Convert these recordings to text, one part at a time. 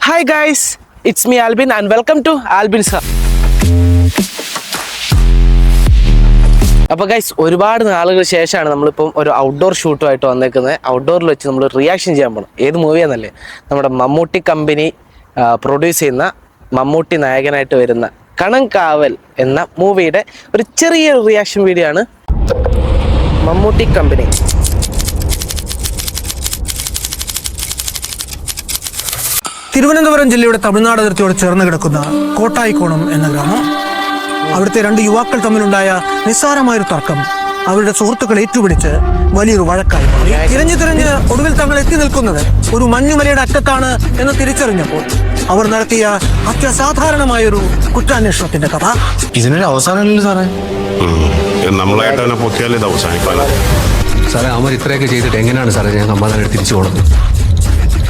Hi guys, it's me Albin and welcome to Albin's Hub. അപ്പോൾ guys ഒരുപാട് നാളുകൾക്ക് ശേഷമാണ് നമ്മളിപ്പം ഒരു ഔട്ട്ഡോർ ഷൂട്ടുമായിട്ട് വന്നേക്കുന്നത്. ഔട്ട്ഡോറിൽ വെച്ച് നമ്മൾ റിയാക്ഷൻ ചെയ്യാൻ പോകണം. ഏത് മൂവിയാണെന്നല്ലേ, നമ്മുടെ മമ്മൂട്ടി കമ്പനി പ്രൊഡ്യൂസ് ചെയ്യുന്ന മമ്മൂട്ടി നായകനായിട്ട് വരുന്ന കണങ്കാവൽ എന്ന മൂവിയുടെ ഒരു ചെറിയ റിയാക്ഷൻ വീഡിയോ ആണ്. മമ്മൂട്ടി കമ്പനി തിരുവനന്തപുരം ജില്ലയുടെ തമിഴ്നാട് അതിർത്തിയോട് ചേർന്ന് കിടക്കുന്ന കോട്ടായിക്കോണം എന്ന ഗ്രാമം. അവിടുത്തെ രണ്ട് യുവാക്കൾ തമ്മിലുണ്ടായ നിസ്സാരമായൊരു തർക്കം അവരുടെ സുഹൃത്തുക്കൾ ഏറ്റുപിടിച്ച് വലിയൊരു വഴക്കായി. തിരഞ്ഞ് ഒടുവിൽ തങ്ങൾ എത്തി നിൽക്കുന്നത് ഒരു മഞ്ഞുമലയുടെ അറ്റത്താണ് എന്ന് തിരിച്ചറിഞ്ഞപ്പോൾ അവർ നടത്തിയ അത്യസാധാരണമായൊരു കുറ്റാന്വേഷണത്തിന്റെ കഥ. ഇതിനൊരു അവസാനമല്ലോ സാറേ. നമ്മളായിട്ട് തന്നെ പൊക്കിയാൽ ഇത് അവസാനിക്കാനാ സാറേ. അവർ ഇത്രയൊക്കെ ചെയ്തിട്ട് എങ്ങനെയാണ് സാറേ ഞാൻ സമ്മാനം തിരിച്ചു പോകുന്നത്?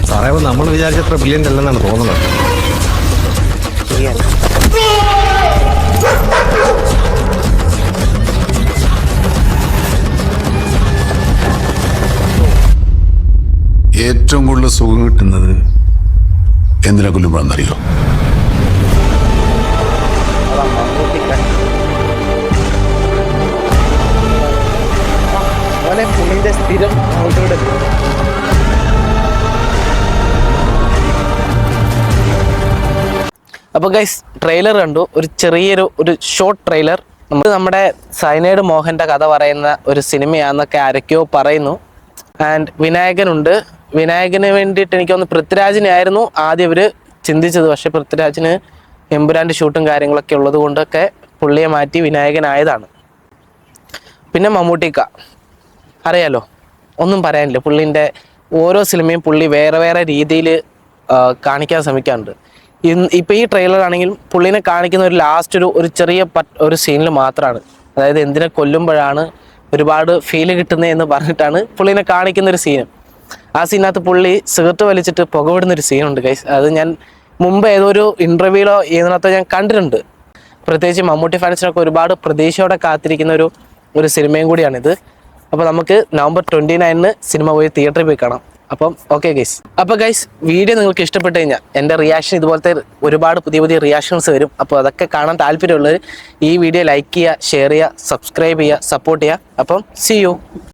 സാറേ നമ്മൾ വിചാരിച്ചത്ര ബ്രില്യൻ്റ് അല്ലെന്നാണ് തോന്നുന്നത്. ഏറ്റവും കൂടുതൽ സുഖം കിട്ടുന്നത് എന്തിനെ കൊല്ലുമ്പോഴെന്നറിയോ? സ്ഥിരം അപ്പോൾ ഗൈസ് ട്രെയിലർ കണ്ടു, ഒരു ചെറിയൊരു ഷോർട്ട് ട്രെയിലർ. നമ്മുടെ സൈനൈഡ് മോഹൻ്റെ കഥ പറയുന്ന ഒരു സിനിമയാണെന്നൊക്കെ ആരൊക്കെയോ പറയുന്നു. ആൻഡ് വിനായകനുണ്ട്. വിനായകന് വേണ്ടിയിട്ട് എനിക്കൊന്ന് പൃഥ്വിരാജിനെ ആയിരുന്നു ആദ്യം ഇവർ ചിന്തിച്ചത്. പക്ഷേ പൃഥ്വിരാജിന് എമ്പുരാൻ്റെ ഷൂട്ടും കാര്യങ്ങളൊക്കെ ഉള്ളത് കൊണ്ടൊക്കെ പുള്ളിയെ മാറ്റി വിനായകനായതാണ്. പിന്നെ മമ്മൂട്ടിക്ക അറിയാലോ, ഒന്നും പറയാനില്ല. പുള്ളീൻ്റെ ഓരോ സിനിമയും പുള്ളി വേറെ വേറെ രീതിയിൽ കാണിക്കാൻ ശ്രമിക്കാറുണ്ട്. ഇപ്പോൾ ഈ ട്രെയിലർ ആണെങ്കിൽ പുള്ളീനെ കാണിക്കുന്ന ഒരു ലാസ്റ്റ് ഒരു ചെറിയ ഒരു സീനിൽ മാത്രമാണ്. അതായത് എന്തിനെ കൊല്ലുമ്പോഴാണ് ഒരുപാട് ഫീല് കിട്ടുന്നത് എന്ന് പറഞ്ഞിട്ടാണ് പുള്ളീനെ കാണിക്കുന്ന ഒരു സീന്. ആ സീനകത്ത് പുള്ളി സിഗരറ്റ് വലിച്ചിട്ട് പുകവിടുന്നൊരു സീനുണ്ട് ഗൈസ്. അത് ഞാൻ മുമ്പ് ഏതൊരു ഇൻ്റർവ്യൂയിലോ ഇതിനകത്തോ ഞാൻ കണ്ടിട്ടുണ്ട്. പ്രത്യേകിച്ച് മമ്മൂട്ടി ഫാൻസിനൊക്കെ ഒരുപാട് പ്രതീക്ഷയോടെ കാത്തിരിക്കുന്ന ഒരു സിനിമയും കൂടിയാണിത്. അപ്പോൾ നമുക്ക് നവംബർ 29 സിനിമ പോയി തിയേറ്ററിൽ പോയി കാണാം. അപ്പം ഓക്കെ ഗൈസ്. അപ്പോൾ ഗൈസ് വീഡിയോ നിങ്ങൾക്ക് ഇഷ്ടപ്പെട്ട് കഴിഞ്ഞാൽ എൻ്റെ റിയാക്ഷൻ ഇതുപോലത്തെ ഒരുപാട് പുതിയ പുതിയ റിയാക്ഷൻസ് വരും. അപ്പോൾ അതൊക്കെ കാണാൻ താല്പര്യമുള്ളവർ ഈ വീഡിയോ ലൈക്ക് ചെയ്യുക, ഷെയർ ചെയ്യുക, സബ്സ്ക്രൈബ് ചെയ്യുക, സപ്പോർട്ട് ചെയ്യുക. അപ്പം സീ യു.